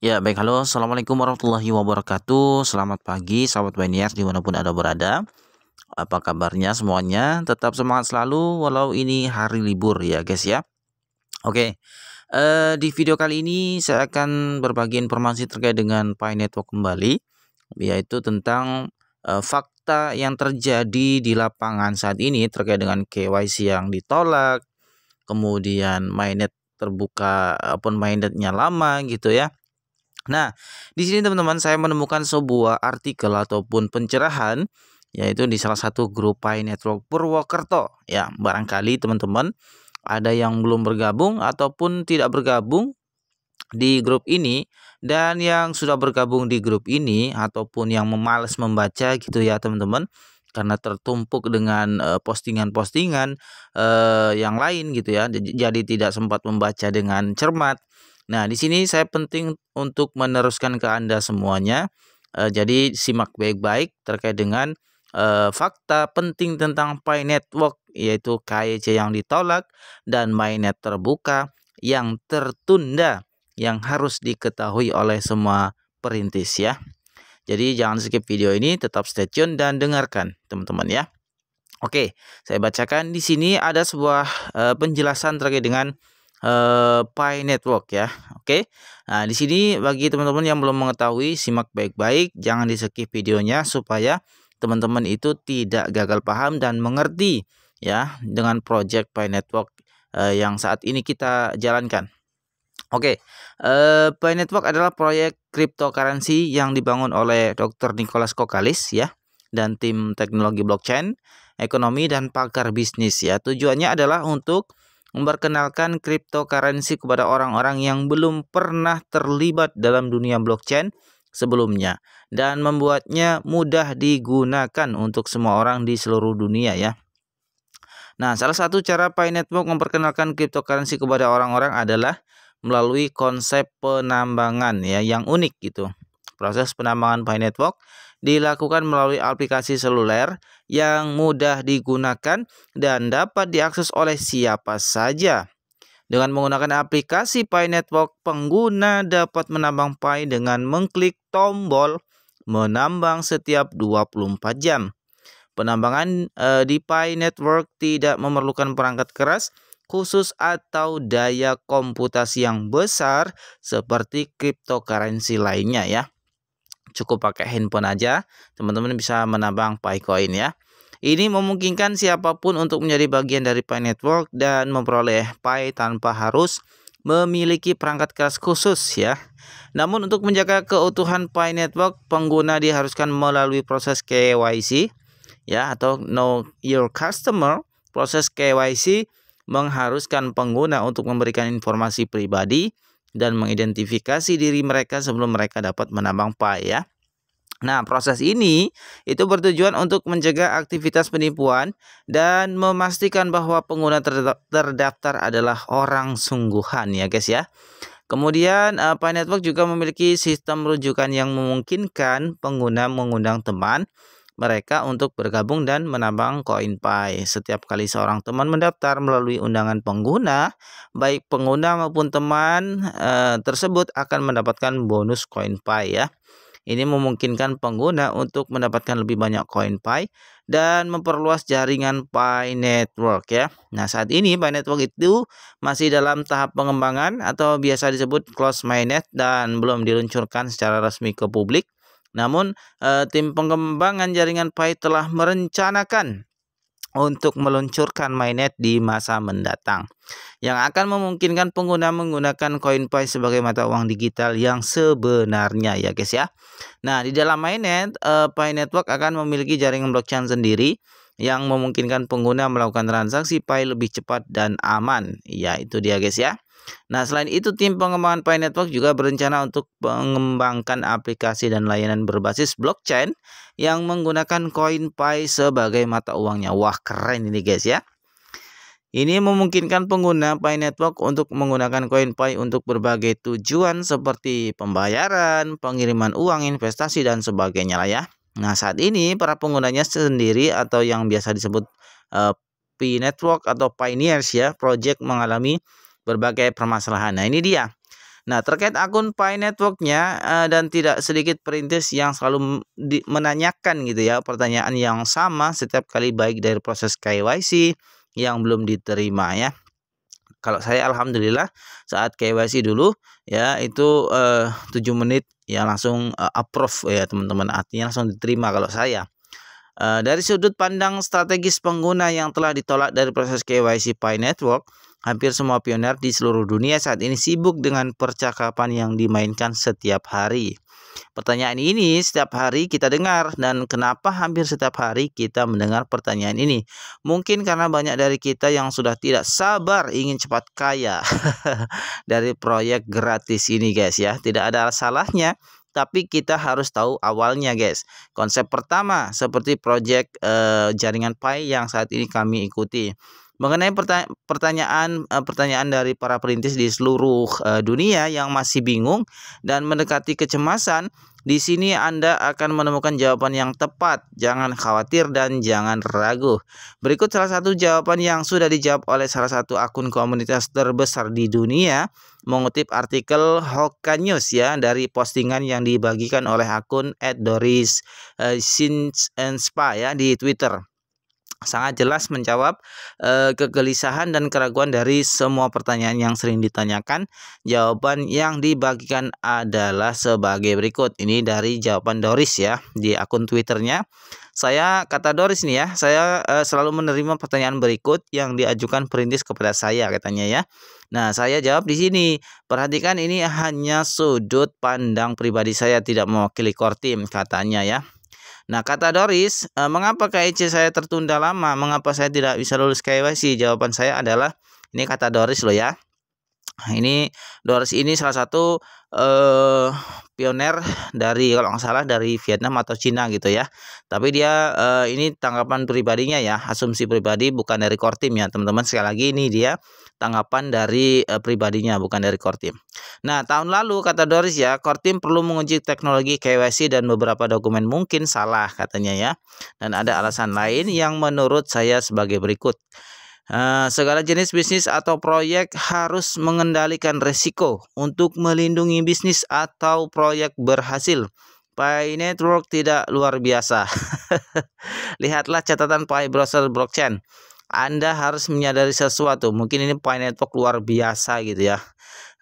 Ya, baik. Halo, Assalamualaikum warahmatullahi wabarakatuh. Selamat pagi, sahabat Biners dimanapun Anda berada. Apa kabarnya semuanya? Tetap semangat selalu walau ini hari libur ya guys ya. Oke, di video kali ini saya akan berbagi informasi terkait dengan Pi Network kembali, yaitu tentang fakta yang terjadi di lapangan saat ini terkait dengan KYC yang ditolak, kemudian mainnet terbuka pun mainnetnya lama gitu ya. Nah, di sini teman-teman saya menemukan sebuah artikel ataupun pencerahan yaitu di salah satu grup Pi Network Purwokerto. Ya, barangkali teman-teman ada yang belum bergabung ataupun tidak bergabung di grup ini, dan yang sudah bergabung di grup ini ataupun yang memalas membaca gitu ya teman-teman, karena tertumpuk dengan postingan-postingan yang lain gitu ya, jadi tidak sempat membaca dengan cermat. Nah, di sini saya penting untuk meneruskan ke Anda semuanya. Jadi simak baik-baik terkait dengan fakta penting tentang Pi Network, yaitu KYC yang ditolak dan mainnet terbuka yang tertunda yang harus diketahui oleh semua perintis ya. Jadi jangan skip video ini, tetap stay tune dan dengarkan teman-teman ya. Oke, saya bacakan di sini ada sebuah penjelasan terkait dengan Pi Network ya. Oke. Nah, di sini bagi teman-teman yang belum mengetahui, simak baik-baik, jangan di-skip videonya supaya teman-teman itu tidak gagal paham dan mengerti ya dengan project Pi Network yang saat ini kita jalankan. Oke, Pi Network adalah proyek cryptocurrency yang dibangun oleh Dr. Nicholas Kokalis ya dan tim teknologi blockchain, ekonomi dan pakar bisnis ya. Tujuannya adalah untuk memperkenalkan cryptocurrency kepada orang-orang yang belum pernah terlibat dalam dunia blockchain sebelumnya dan membuatnya mudah digunakan untuk semua orang di seluruh dunia ya. Nah, salah satu cara Pi Network memperkenalkan cryptocurrency kepada orang-orang adalah melalui konsep penambangan ya yang unik gitu. Proses penambangan Pi Network dilakukan melalui aplikasi seluler yang mudah digunakan dan dapat diakses oleh siapa saja. Dengan menggunakan aplikasi Pi Network, pengguna dapat menambang Pi dengan mengklik tombol menambang setiap 24 jam. Penambangan di Pi Network tidak memerlukan perangkat keras khusus atau daya komputasi yang besar seperti cryptocurrency lainnya ya. Cukup pakai handphone aja, teman-teman bisa menambang Pi Coin ya. Ini memungkinkan siapapun untuk menjadi bagian dari Pi Network dan memperoleh Pi tanpa harus memiliki perangkat keras khusus ya. Namun untuk menjaga keutuhan Pi Network, pengguna diharuskan melalui proses KYC ya atau Know Your Customer. Proses KYC mengharuskan pengguna untuk memberikan informasi pribadi dan mengidentifikasi diri mereka sebelum mereka dapat menambang Pi ya. Nah, proses ini itu bertujuan untuk mencegah aktivitas penipuan dan memastikan bahwa pengguna terdaftar adalah orang sungguhan ya guys ya. Kemudian Pi Network juga memiliki sistem rujukan yang memungkinkan pengguna mengundang teman mereka untuk bergabung dan menambang koin Pi. Setiap kali seorang teman mendaftar melalui undangan pengguna, baik pengguna maupun teman tersebut akan mendapatkan bonus koin Pi ya. Ini memungkinkan pengguna untuk mendapatkan lebih banyak koin Pi dan memperluas jaringan Pi Network ya. Nah, saat ini Pi Network itu masih dalam tahap pengembangan atau biasa disebut closed mainnet dan belum diluncurkan secara resmi ke publik. Namun, tim pengembangan jaringan Pi telah merencanakan untuk meluncurkan mainnet di masa mendatang yang akan memungkinkan pengguna menggunakan koin Pi sebagai mata uang digital yang sebenarnya ya guys ya. Nah, di dalam mainnet Pi Network akan memiliki jaringan blockchain sendiri yang memungkinkan pengguna melakukan transaksi Pi lebih cepat dan aman. Ya, itu dia guys ya. Nah, selain itu tim pengembangan Pi Network juga berencana untuk mengembangkan aplikasi dan layanan berbasis blockchain yang menggunakan koin Pi sebagai mata uangnya. Wah, keren ini guys ya. Ini memungkinkan pengguna Pi Network untuk menggunakan koin Pi untuk berbagai tujuan seperti pembayaran, pengiriman uang, investasi dan sebagainya lah ya. Nah, saat ini para penggunanya sendiri atau yang biasa disebut Pi Network atau Pioneers ya, project mengalami berbagai permasalahan. Nah, ini dia. Nah, terkait akun Pi Network-nya dan tidak sedikit perintis yang selalu menanyakan gitu ya pertanyaan yang sama setiap kali, baik dari proses KYC yang belum diterima ya. Kalau saya alhamdulillah saat KYC dulu ya itu 7 menit ya langsung approve ya teman-teman, artinya langsung diterima kalau saya. Dari sudut pandang strategis pengguna yang telah ditolak dari proses KYC Pi Network, hampir semua pioner di seluruh dunia saat ini sibuk dengan percakapan yang dimainkan setiap hari. Pertanyaan ini setiap hari kita dengar, dan kenapa hampir setiap hari kita mendengar pertanyaan ini? Mungkin karena banyak dari kita yang sudah tidak sabar ingin cepat kaya dari proyek gratis ini guys ya. Tidak ada salahnya, tapi kita harus tahu awalnya guys. Konsep pertama seperti proyek jaringan Pi yang saat ini kami ikuti. Mengenai pertanyaan dari para perintis di seluruh dunia yang masih bingung dan mendekati kecemasan, di sini Anda akan menemukan jawaban yang tepat. Jangan khawatir dan jangan ragu. Berikut salah satu jawaban yang sudah dijawab oleh salah satu akun komunitas terbesar di dunia, mengutip artikel Hoka News ya dari postingan yang dibagikan oleh akun @doris_sinspa ya di Twitter. Sangat jelas menjawab kegelisahan dan keraguan dari semua pertanyaan yang sering ditanyakan. Jawaban yang dibagikan adalah sebagai berikut. Ini dari jawaban Doris ya di akun Twitternya. Kata Doris nih ya, saya selalu menerima pertanyaan berikut yang diajukan perintis kepada saya katanya ya. Nah, saya jawab di sini. Perhatikan, ini hanya sudut pandang pribadi saya, tidak mewakili core team katanya ya. Nah, kata Doris, mengapa KYC saya tertunda lama? Mengapa saya tidak bisa lulus KYC? Jawaban saya adalah, ini kata Doris loh ya. Ini Doris ini salah satu pioner dari, kalau nggak salah, dari Vietnam atau Cina gitu ya. Tapi dia ini tanggapan pribadinya ya, asumsi pribadi, bukan dari core team ya teman-teman. Sekali lagi, ini dia tanggapan dari pribadinya, bukan dari core team. Nah, tahun lalu kata Doris ya, core team perlu menguji teknologi KYC dan beberapa dokumen mungkin salah katanya ya. Dan ada alasan lain yang menurut saya sebagai berikut. Segala jenis bisnis atau proyek harus mengendalikan risiko untuk melindungi bisnis atau proyek berhasil. Pi Network tidak luar biasa. Lihatlah catatan Pi Browser Blockchain. Anda harus menyadari sesuatu. Mungkin ini Pi Network luar biasa gitu ya.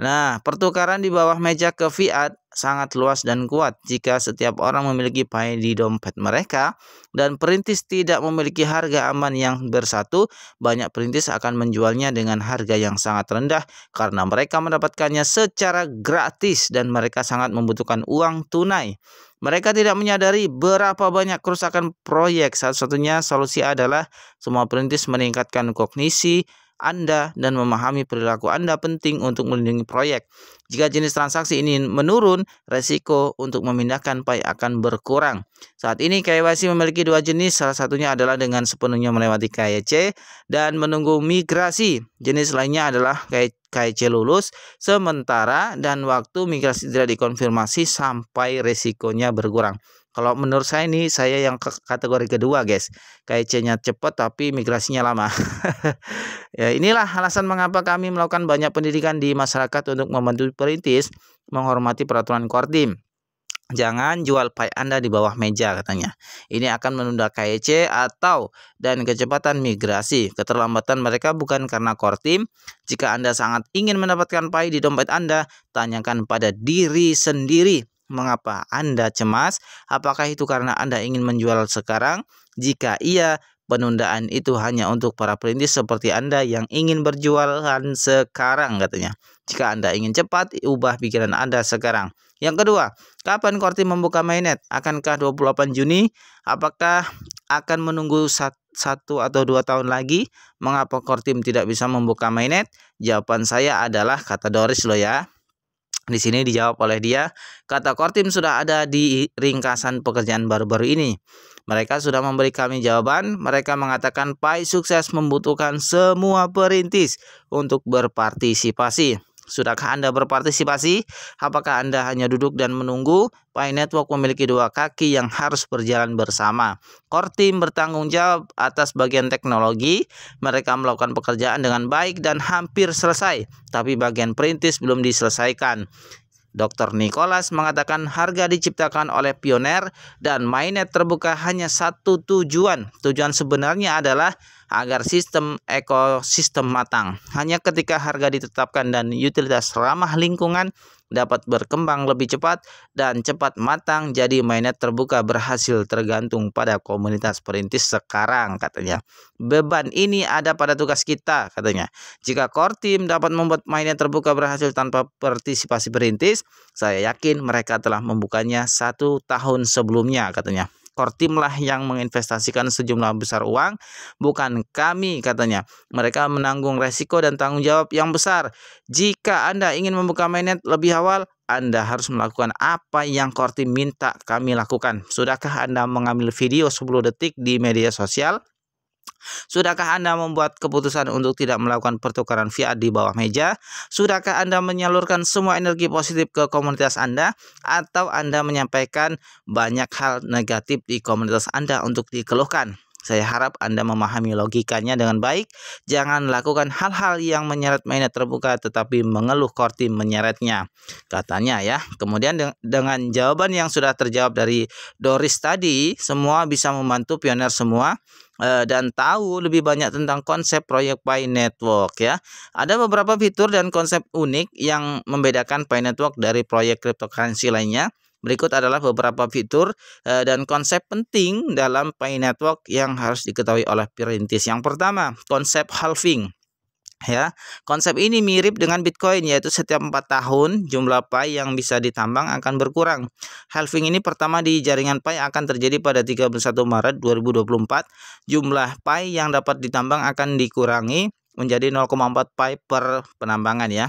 Nah, pertukaran di bawah meja ke fiat sangat luas dan kuat. Jika setiap orang memiliki Pi di dompet mereka dan perintis tidak memiliki harga aman yang bersatu, banyak perintis akan menjualnya dengan harga yang sangat rendah karena mereka mendapatkannya secara gratis dan mereka sangat membutuhkan uang tunai. Mereka tidak menyadari berapa banyak kerusakan proyek. Satu-satunya solusi adalah semua perintis meningkatkan kognisi Anda dan memahami perilaku Anda penting untuk melindungi proyek. Jika jenis transaksi ini menurun, resiko untuk memindahkan Pi akan berkurang. Saat ini KYC memiliki dua jenis, salah satunya adalah dengan sepenuhnya melewati KYC dan menunggu migrasi. Jenis lainnya adalah KYC lulus sementara dan waktu migrasi tidak dikonfirmasi sampai resikonya berkurang. Kalau menurut saya ini, saya yang kategori kedua guys, KYC-nya cepat tapi migrasinya lama. Ya, inilah alasan mengapa kami melakukan banyak pendidikan di masyarakat untuk membantu perintis menghormati peraturan core team. Jangan jual Pi Anda di bawah meja katanya. Ini akan menunda KYC dan kecepatan migrasi. Keterlambatan mereka bukan karena core team. Jika Anda sangat ingin mendapatkan Pi di dompet Anda, tanyakan pada diri sendiri. Mengapa Anda cemas? Apakah itu karena Anda ingin menjual sekarang? Jika iya, penundaan itu hanya untuk para perintis seperti Anda yang ingin berjualan sekarang katanya. Jika Anda ingin cepat, ubah pikiran Anda sekarang. Yang kedua, kapan core team membuka mainnet? Akankah 28 Juni? Apakah akan menunggu 1 atau 2 tahun lagi? Mengapa core team tidak bisa membuka mainnet? Jawaban saya adalah, kata Doris loh ya. Di sini dijawab oleh dia, kata core team sudah ada di ringkasan pekerjaan baru-baru ini. Mereka sudah memberi kami jawaban. Mereka mengatakan Pi sukses membutuhkan semua perintis untuk berpartisipasi. Sudahkah Anda berpartisipasi? Apakah Anda hanya duduk dan menunggu? Pi Network memiliki dua kaki yang harus berjalan bersama. Core Team bertanggung jawab atas bagian teknologi. Mereka melakukan pekerjaan dengan baik dan hampir selesai, tapi bagian perintis belum diselesaikan. Dr. Nicholas mengatakan harga diciptakan oleh pioner dan mainnet terbuka hanya satu tujuan. Tujuan sebenarnya adalah agar sistem ekosistem matang. Hanya ketika harga ditetapkan dan utilitas ramah lingkungan dapat berkembang lebih cepat dan cepat matang, jadi mainnet terbuka berhasil tergantung pada komunitas perintis sekarang, katanya. Beban ini ada pada tugas kita, katanya. Jika core team dapat membuat mainnet terbuka berhasil tanpa partisipasi perintis, saya yakin mereka telah membukanya 1 tahun sebelumnya, katanya. Core Team lah yang menginvestasikan sejumlah besar uang, bukan kami, katanya. Mereka menanggung resiko dan tanggung jawab yang besar. Jika Anda ingin membuka mainnet lebih awal, Anda harus melakukan apa yang Core Team minta kami lakukan. Sudahkah Anda mengambil video 10 detik di media sosial? Sudahkah Anda membuat keputusan untuk tidak melakukan pertukaran fiat di bawah meja? Sudahkah Anda menyalurkan semua energi positif ke komunitas Anda? Atau Anda menyampaikan banyak hal negatif di komunitas Anda untuk dikeluhkan? Saya harap Anda memahami logikanya dengan baik. Jangan lakukan hal-hal yang menyeret mainnet terbuka tetapi mengeluh core team menyeretnya, katanya ya. Kemudian dengan jawaban yang sudah terjawab dari Doris tadi, semua bisa membantu pioner semua dan tahu lebih banyak tentang konsep proyek Pi Network ya. Ada beberapa fitur dan konsep unik yang membedakan Pi Network dari proyek cryptocurrency lainnya. Berikut adalah beberapa fitur dan konsep penting dalam Pi Network yang harus diketahui oleh perintis. Yang pertama, konsep halving. Ya, konsep ini mirip dengan Bitcoin, yaitu setiap 4 tahun jumlah Pi yang bisa ditambang akan berkurang. Halving ini pertama di jaringan Pi akan terjadi pada 31 Maret 2024. Jumlah Pi yang dapat ditambang akan dikurangi menjadi 0,4 Pi per penambangan ya.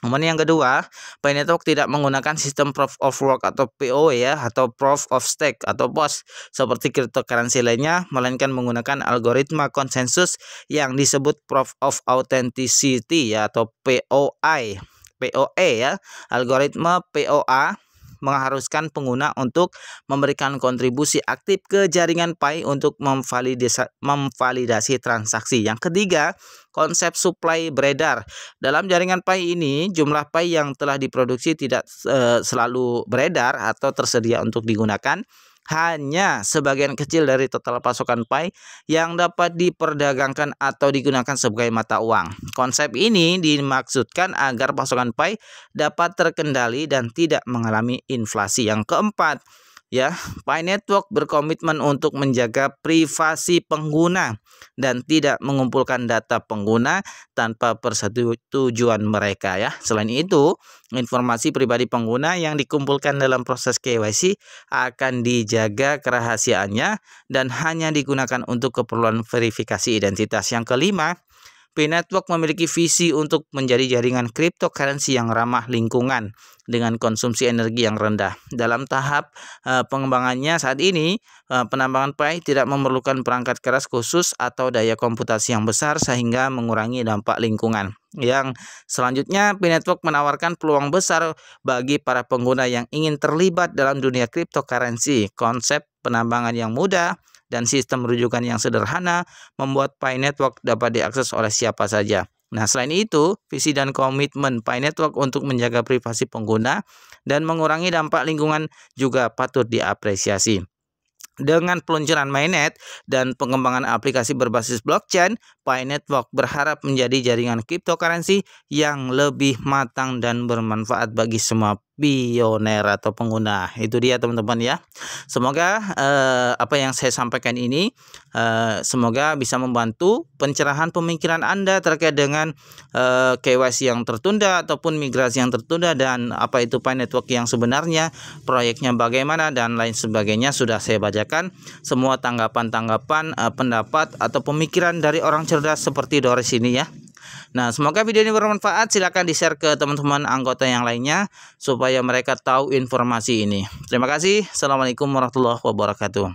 Kemudian yang kedua, Pi Network tidak menggunakan sistem Proof of Work atau POW ya, atau Proof of Stake atau POS seperti cryptocurrency lainnya, melainkan menggunakan algoritma konsensus yang disebut Proof of Authenticity ya, atau POA ya. Algoritma POA mengharuskan pengguna untuk memberikan kontribusi aktif ke jaringan Pi untuk memvalidasi transaksi. Yang ketiga, konsep supply beredar. Dalam jaringan Pi ini, jumlah Pi yang telah diproduksi tidak selalu beredar atau tersedia untuk digunakan. Hanya sebagian kecil dari total pasokan Pi yang dapat diperdagangkan atau digunakan sebagai mata uang. Konsep ini dimaksudkan agar pasokan Pi dapat terkendali dan tidak mengalami inflasi. Yang keempat, ya, Pi Network berkomitmen untuk menjaga privasi pengguna dan tidak mengumpulkan data pengguna tanpa persetujuan mereka ya. Selain itu, informasi pribadi pengguna yang dikumpulkan dalam proses KYC akan dijaga kerahasiaannya dan hanya digunakan untuk keperluan verifikasi identitas. Yang kelima, Pi Network memiliki visi untuk menjadi jaringan cryptocurrency yang ramah lingkungan dengan konsumsi energi yang rendah. Dalam tahap pengembangannya saat ini, penambangan Pi tidak memerlukan perangkat keras khusus atau daya komputasi yang besar sehingga mengurangi dampak lingkungan. Yang selanjutnya, Pi Network menawarkan peluang besar bagi para pengguna yang ingin terlibat dalam dunia cryptocurrency. Konsep penambangan yang mudah dan sistem rujukan yang sederhana membuat Pi Network dapat diakses oleh siapa saja. Nah, selain itu, visi dan komitmen Pi Network untuk menjaga privasi pengguna dan mengurangi dampak lingkungan juga patut diapresiasi. Dengan peluncuran mainnet dan pengembangan aplikasi berbasis blockchain, Pi Network berharap menjadi jaringan cryptocurrency yang lebih matang dan bermanfaat bagi semua pioner atau pengguna. Itu dia teman-teman ya. Semoga apa yang saya sampaikan ini semoga bisa membantu pencerahan pemikiran Anda terkait dengan KYC yang tertunda ataupun migrasi yang tertunda dan apa itu Pi Network yang sebenarnya, proyeknya bagaimana dan lain sebagainya. Sudah saya bacakan semua tanggapan-tanggapan, pendapat atau pemikiran dari orang cerdas seperti Doris ini ya. Nah, semoga video ini bermanfaat. Silakan di-share ke teman-teman anggota yang lainnya supaya mereka tahu informasi ini. Terima kasih. Assalamualaikum warahmatullahi wabarakatuh.